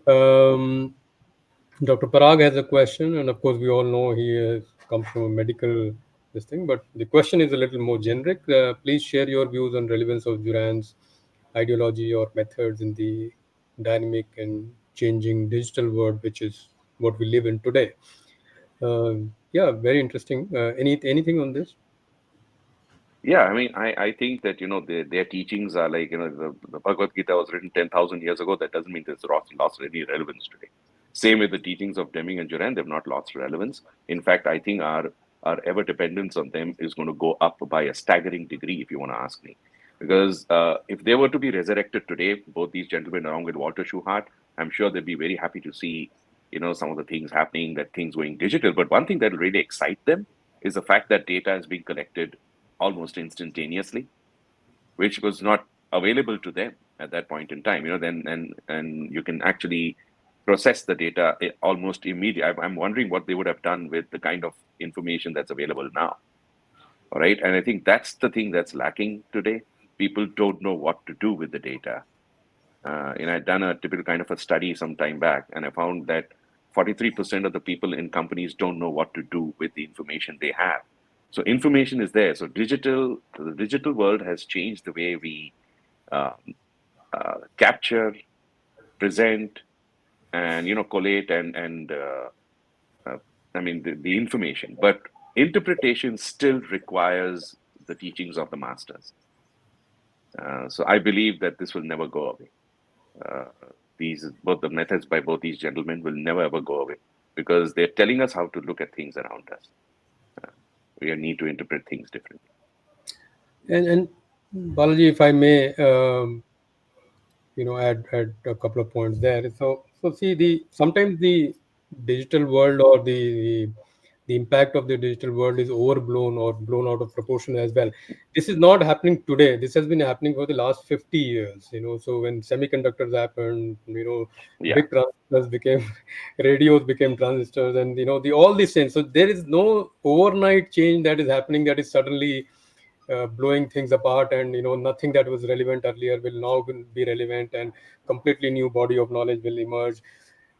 Um, Dr. Parag has a question, and of course, we all know he has come from a medical this thing, but the question is a little more generic. Please share your views on relevance of Duran's ideology or methods in the dynamic and changing digital world, which is what we live in today. Yeah, very interesting. Anything on this? Yeah, I mean, I think that, their teachings are like, the Bhagavad Gita was written 10,000 years ago. That doesn't mean it's lost any relevance today. Same with the teachings of Deming and Duran, they've not lost relevance. In fact, I think our ever dependence on them is going to go up by a staggering degree, if you want to ask me. Because if they were to be resurrected today, both these gentlemen along with Walter Schuhart, I'm sure they'd be very happy to see, some of the things happening, that things going digital. But one thing that will really excite them is the fact that data is being collected almost instantaneously, which was not available to them at that point in time. Then and you can actually process the data almost immediately. I'm wondering what they would have done with the kind of information that's available now. All right, and I think that's the thing that's lacking today. People don't know what to do with the data. I'd done a typical kind of a study some time back, and I found that 43% of the people in companies don't know what to do with the information they have. So information is there. So the digital world has changed the way we capture, present and collate and uh, I mean the information, but interpretation still requires the teachings of the masters. So I believe that this will never go away. Uh, these both the methods by both these gentlemen will never ever go away because they're telling us how to look at things around us. Uh, we need to interpret things differently. And Balaji, if I may, add a couple of points there. So see, the sometimes the digital world or the impact of the digital world is overblown or blown out of proportion as well. This is not happening today. This has been happening for the last 50 years. So when semiconductors happened, Yeah. big transistors became radios became transistors, and the all these things. So there is no overnight change that is happening that is suddenly blowing things apart, and nothing that was relevant earlier will now be relevant, and completely new body of knowledge will emerge.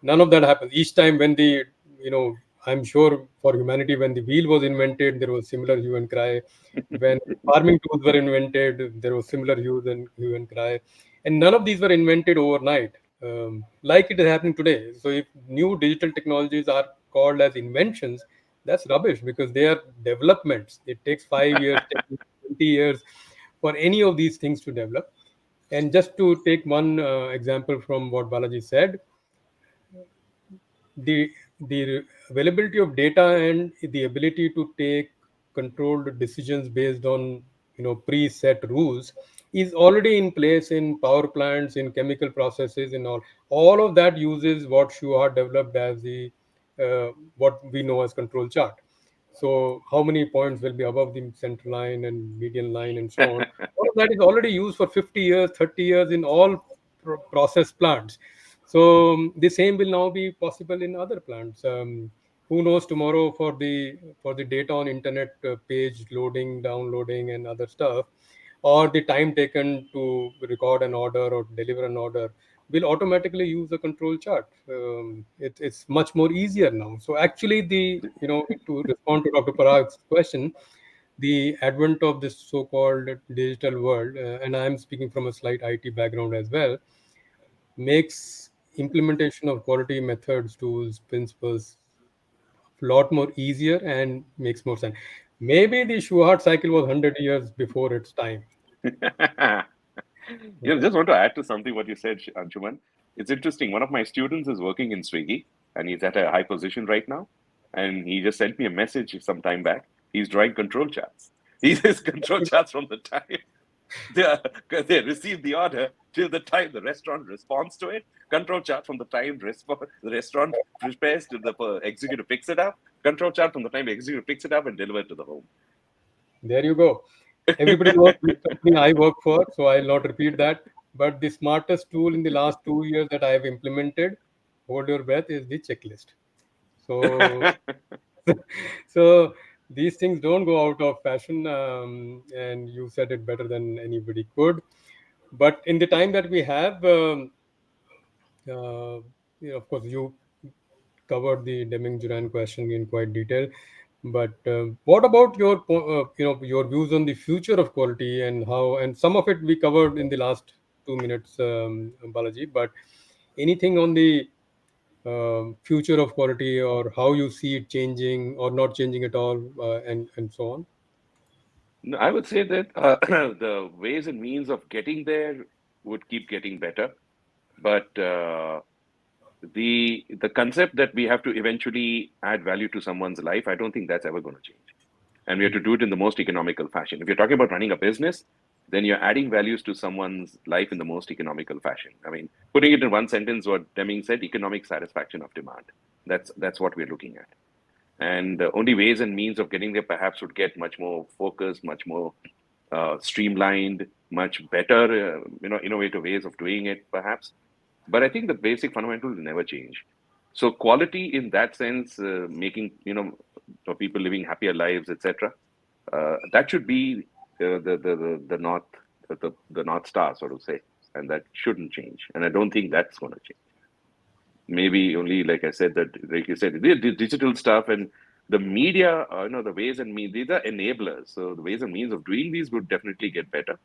None of that happens. Each time when you know I'm sure for humanity, when the wheel was invented, there was similar hue and cry. When farming tools were invented, there was similar hue and cry, and none of these were invented overnight, like it is happening today. So if new digital technologies are called as inventions, that's rubbish, because they are developments. It takes 5 years, 10, 20 years for any of these things to develop. And just to take one example from what Balaji said, the availability of data and the ability to take controlled decisions based on preset rules is already in place in power plants, in chemical processes, in all of that uses what Schuhart developed as the what we know as control chart. So how many points will be above the center line and median line and so on? All of that is already used for 50 years, 30 years in all process plants. So the same will now be possible in other plants. Who knows tomorrow for the data on internet page loading, downloading, and other stuff, or the time taken to record an order or deliver an order will automatically use a control chart. It's much more easier now. So actually, to respond to Dr. Parag's question, the advent of this so-called digital world, and I'm speaking from a slight IT background as well, makes implementation of quality methods, tools, principles a lot more easier and makes more sense. Maybe the Schuhart cycle was 100 years before its time. Okay. Just want to add to something what you said, Anshuman. It's interesting. One of my students is working in Swiggy and he's at a high position right now. And he just sent me a message some time back. He's drawing control charts. He says control charts from the time they, they receive the order till the time the restaurant responds to it. Control chart from the time the restaurant prepares to the executive picks it up. Control chart from the time the executive picks it up and deliver it to the home. There you go. Everybody knows which company I work for, so I'll not repeat that. But the smartest tool in the last 2 years that I have implemented, hold your breath, is the checklist. So, so these things don't go out of fashion, and you said it better than anybody could. But in the time that we have, uh, of course, you covered the Deming-Duran question in quite detail. But what about your views on the future of quality and how? And some of it we covered in the last 2 minutes, Balaji. But anything on the future of quality, or how you see it changing or not changing at all, and so on? No, I would say that the ways and means of getting there would keep getting better, but the concept that we have to eventually add value to someone's life, I don't think that's ever going to change. And we have to do it in the most economical fashion. If you're talking about running a business, then you're adding values to someone's life in the most economical fashion. I mean, putting it in one sentence, what Deming said, economic satisfaction of demand. That's what we're looking at. And the only ways and means of getting there perhaps would get much more focused, much more streamlined, much better, innovative ways of doing it, perhaps. But I think the basic fundamental will never change. So quality in that sense, making for people living happier lives, etc. That should be the north the north star, so to say, and that shouldn't change. And I don't think that's going to change. Maybe only, like I said, that like you said, the digital stuff and the media, the ways and means, these are enablers. So the ways and means of doing these would definitely get better,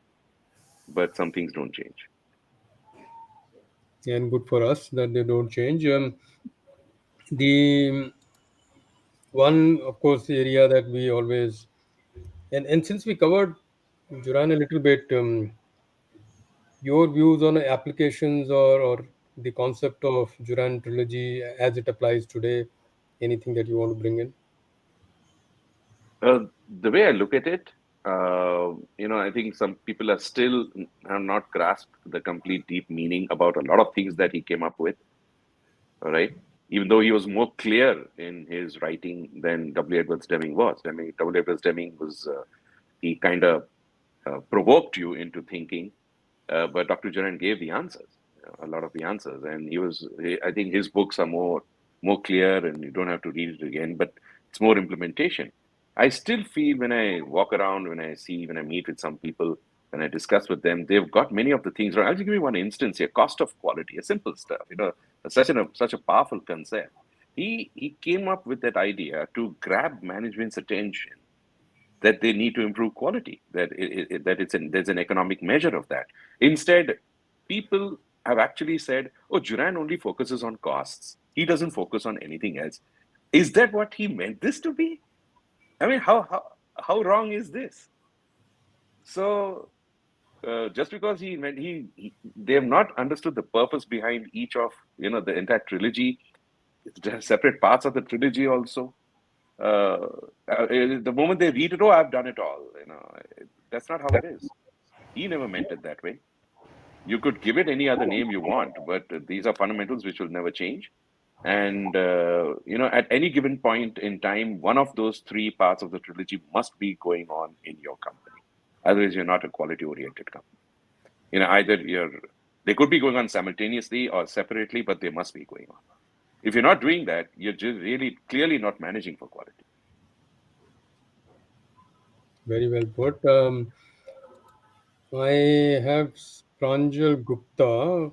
but some things don't change. and good for us that they don't change. The one, of course, area that we always and since we covered Duran a little bit, your views on applications or the concept of Duran trilogy as it applies today, anything that you want to bring in? The way I look at it, I think some people are still have not grasped the complete deep meaning about a lot of things that he came up with. All right, even though he was more clear in his writing than W. Edwards Deming was. I mean, W. Edwards Deming was he kind of provoked you into thinking, but Dr. Jaran gave the answers, a lot of the answers, and I think his books are more clear, and you don't have to read it again, but it's more implementation. I still feel when I walk around, when I meet with some people, when I discuss with them, they've got many of the things. I'll give you one instance here: cost of quality, a simple stuff, such a powerful concept. He came up with that idea to grab management's attention that they need to improve quality, that there's an economic measure of that. Instead, people have actually said, oh, Juran only focuses on costs. He doesn't focus on anything else. Is that what he meant this to be? I mean, how wrong is this? So just because they have not understood the purpose behind each of the entire trilogy, separate parts of the trilogy also. uh, the moment they read it, oh, I've done it all. That's not how it is. He never meant it that way. You could give it any other name you want, but these are fundamentals which will never change. And at any given point in time, one of those three parts of the trilogy must be going on in your company. Otherwise, you're not a quality-oriented company. Either they could be going on simultaneously or separately, but they must be going on. If you're not doing that, you're just really clearly not managing for quality. Very well put. I have Pranjal Gupta,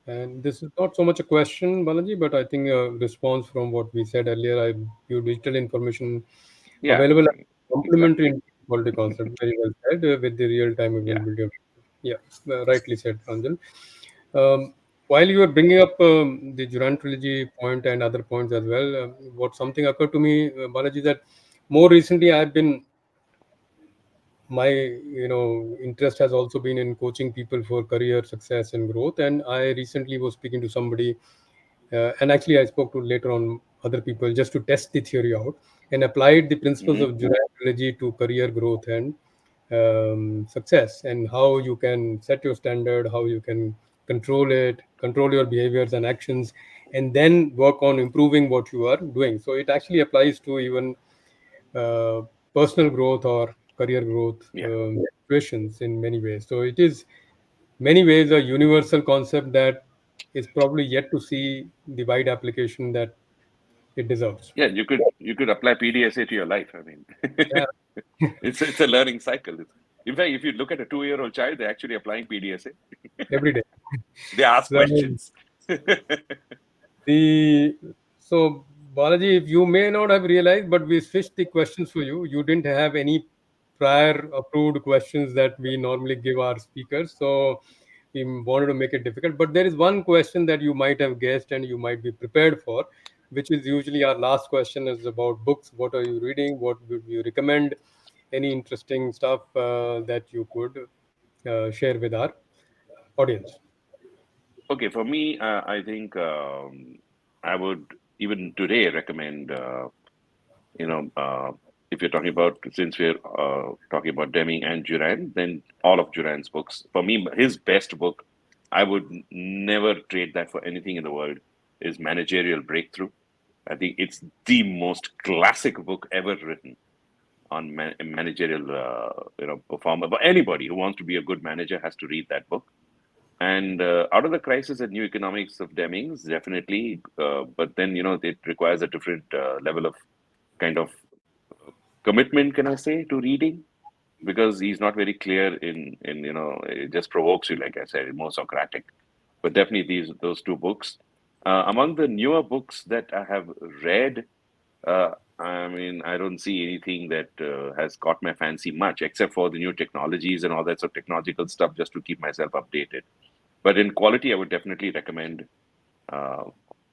and this is not so much a question, Balaji, but I think a response from what we said earlier. I view digital information Yeah, available as complementary exactly. in quality concept. Very well said with the real-time Yeah. availability of. Yeah, rightly said, Pranjal. While you were bringing up the Duran trilogy point and other points as well, what something occurred to me, Balaji, that more recently I've been my interest has also been in coaching people for career success and growth, and I recently was speaking to somebody, and actually I spoke to later on other people just to test the theory out and applied the principles Hmm. of Junaid strategy to career growth and success, and how you can set your standard, how you can control your behaviors and actions, and then work on improving what you are doing. So it actually applies to even uh, personal growth or career growth Yeah. situations in many ways. So it is many ways a universal concept that is probably yet to see the wide application that it deserves. Yeah, you could apply PDSA to your life. I mean, Yeah, it's a learning cycle. In fact, if you look at a 2-year-old child, they're actually applying PDSA. every day. They ask So questions. the so Balaji, if you may not have realized, but we switched the questions for you. You didn't have any prior approved questions that we normally give our speakers, so we wanted to make it difficult. But there is one question that you might have guessed and you might be prepared for, which is usually our last question is about books. What are you reading? What would you recommend? Any interesting stuff that you could share with our audience? Okay, for me, I think I would even today recommend, you know, uh, if you're talking about, since we're talking about Deming and Duran, then all of Duran's books. For me, his best book, I would never trade that for anything in the world, is Managerial Breakthrough. I think it's the most classic book ever written on managerial, performer. But anybody who wants to be a good manager has to read that book. And Out of the Crisis and New Economics of Demings, definitely. But then, it requires a different level of kind of commitment, can I say, to reading, because he's not very clear it just provokes you, like I said, more Socratic. But definitely those two books. Among the newer books that I have read, I mean, I don't see anything that has caught my fancy much, except for the new technologies and all that sort of technological stuff, just to keep myself updated. But in quality, I would definitely recommend uh,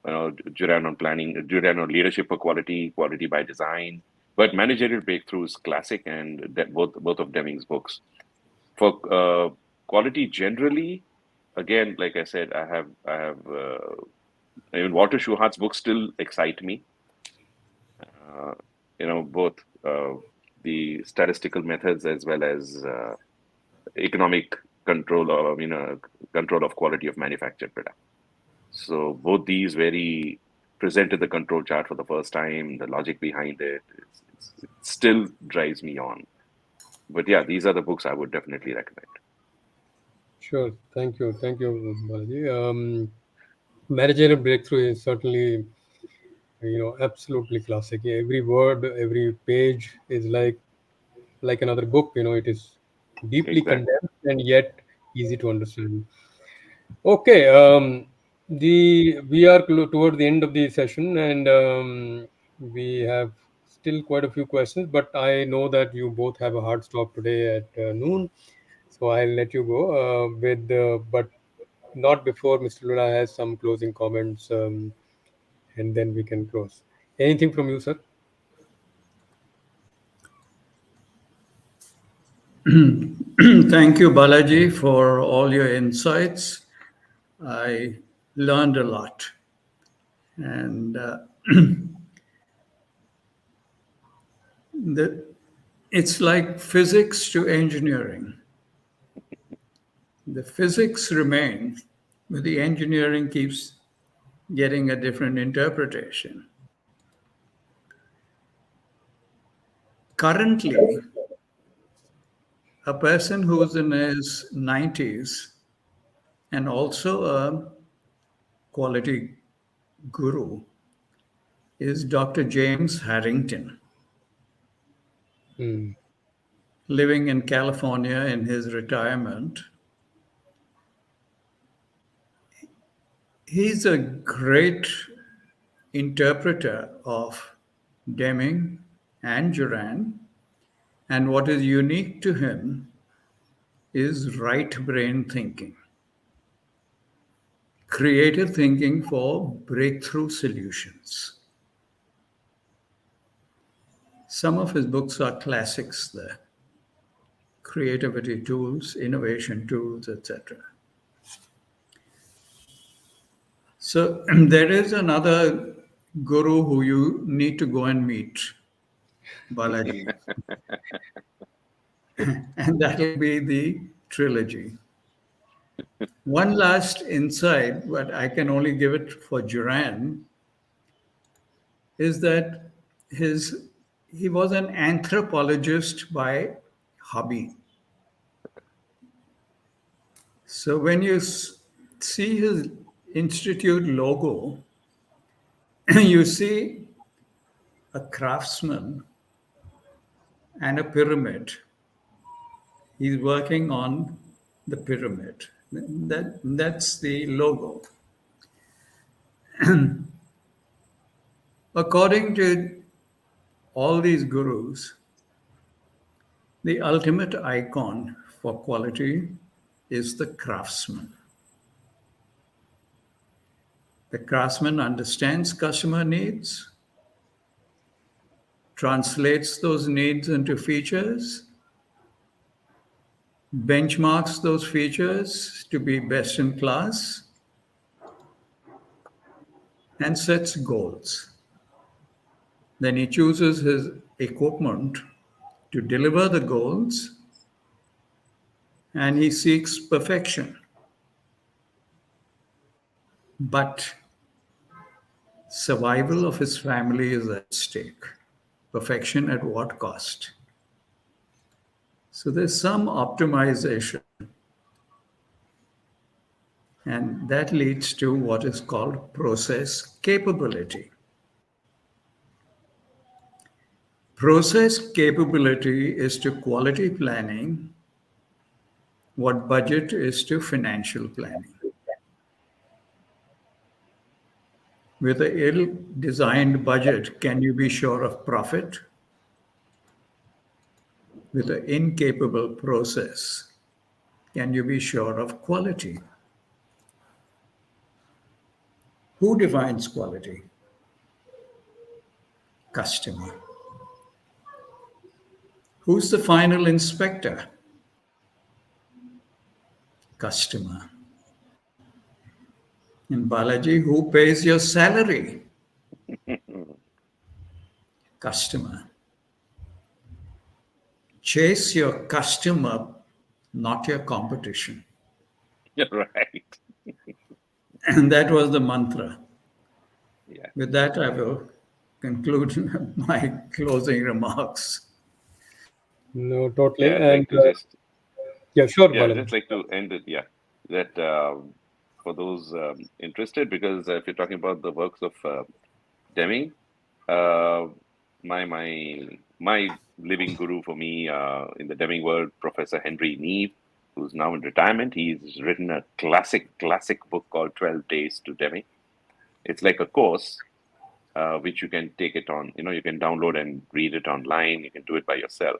Juran on planning, Juran on leadership for quality, quality by design. But managerial breakthroughs, classic, and that both of Deming's books. For quality generally, again, like I said, I have even Walter Schuhart's books still excite me. Uh, both uh, the statistical methods as well as economic control of control of quality of manufactured product. So both these very presented the control chart for the first time, the logic behind it, it still drives me on. But yeah, these are the books I would definitely recommend. Sure. Thank you, Balaji. Managerial breakthrough is certainly, absolutely classic. Every word, every page is like another book. It is deeply Exactly. condensed and yet easy to understand. Okay, the we are toward the end of the session, and we have still quite a few questions. But I know that you both have a hard stop today at noon, so I'll let you go. But not before Mr. Lula has some closing comments, and then we can close. Anything from you, sir? Thank you, Balaji, for all your insights. I learned a lot. And the, it's like physics to engineering. The physics remains, but the engineering keeps getting a different interpretation. Currently, a person who's in his 90s and also a quality guru is Dr. James Harrington, Hmm. living in California in his retirement. He's a great interpreter of Deming and Duran, and what is unique to him is right brain thinking, creative thinking for breakthrough solutions. Some of his books are classics there: Creativity Tools, Innovation Tools, etc. So there is another guru who you need to go and meet, Balaji, and that'll be the trilogy. One last insight, but I can only give it for Duran, is that his he was an anthropologist by hobby. So when you see his institute logo, you see a craftsman and a pyramid. He's working on the pyramid. That's the logo. According to all these gurus, the ultimate icon for quality is the craftsman. The craftsman understands customer needs, translates those needs into features, benchmarks those features to be best in class, and sets goals. Then he chooses his equipment to deliver the goals, and he seeks perfection. But survival of his family is at stake. Perfection at what cost? So there's some optimization, and that leads to what is called process capability. Process capability is to quality planning what budget is to financial planning. With an ill designed budget, can you be sure of profit? With an incapable process, can you be sure of quality? Who defines quality? Customer. Who's the final inspector? Customer. And Balaji, who pays your salary? Customer. Chase your customer, not your competition. You're right. And that was the mantra. Yeah. With that, I will conclude my closing remarks. No, totally. Yeah, I'd And like to just yeah, sure, yeah, I'd Balaji. just like to end it. Yeah, that for those interested, because if you're talking about the works of Deming, uh, my living guru for me in the Deming world, Professor Henry Neve, who's now in retirement, he's written a classic book called 12 Days to Deming. It's like a course which you can take it on. You can download and read it online. You can do it by yourself.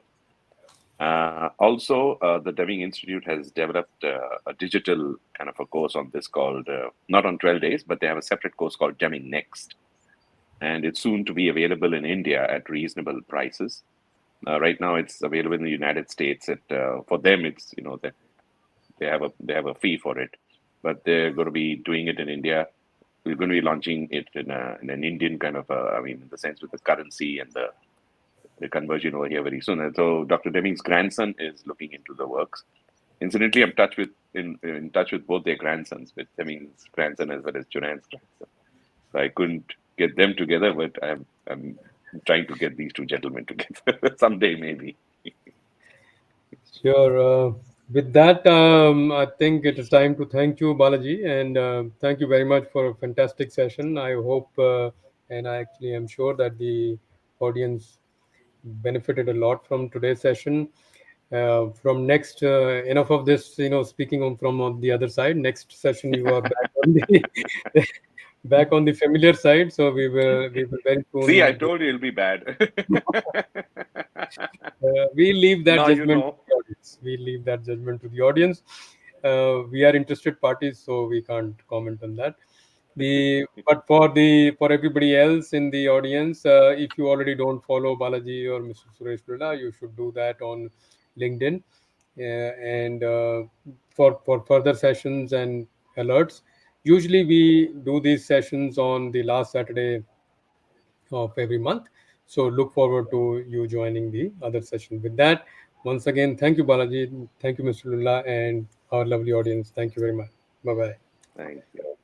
Also, the Deming Institute has developed a digital kind of a course on this called, not on 12 days, but they have a separate course called Deming Next. And it's soon to be available in India at reasonable prices. Right now, it's available in the United States. For them, it's that they have a fee for it, but they're going to be doing it in India. We're going to be launching it in an Indian kind of, I mean, in the sense with the currency and the conversion over here very soon. And so Dr. Deming's grandson is looking into the works. Incidentally, I'm in touch with both their grandsons, with Deming's grandson as well as Junan's grandson. So I couldn't get them together, but I'm trying to get these two gentlemen together someday, maybe. Sure. With that, I think it is time to thank you, Balaji, and thank you very much for a fantastic session. I hope, and I actually am sure that the audience benefited a lot from today's session. From next, enough of this, speaking from the other side. Next session, you are back on the back on the familiar side. So we will very See, I soon. told you it'll be bad. We leave that Now you judgment to know. the audience. We leave that judgment to the audience. We are interested parties, so we can't comment on that. But for everybody else in the audience, if you already don't follow Balaji or Mr. Suresh Prada, you should do that on LinkedIn. And for further sessions and alerts, usually we do these sessions on the last Saturday of every month. So look forward to you joining the other session. With that, once again, thank you, Balaji. Thank you, Mr. Lullah, and our lovely audience. Thank you very much. Bye bye. Thank you.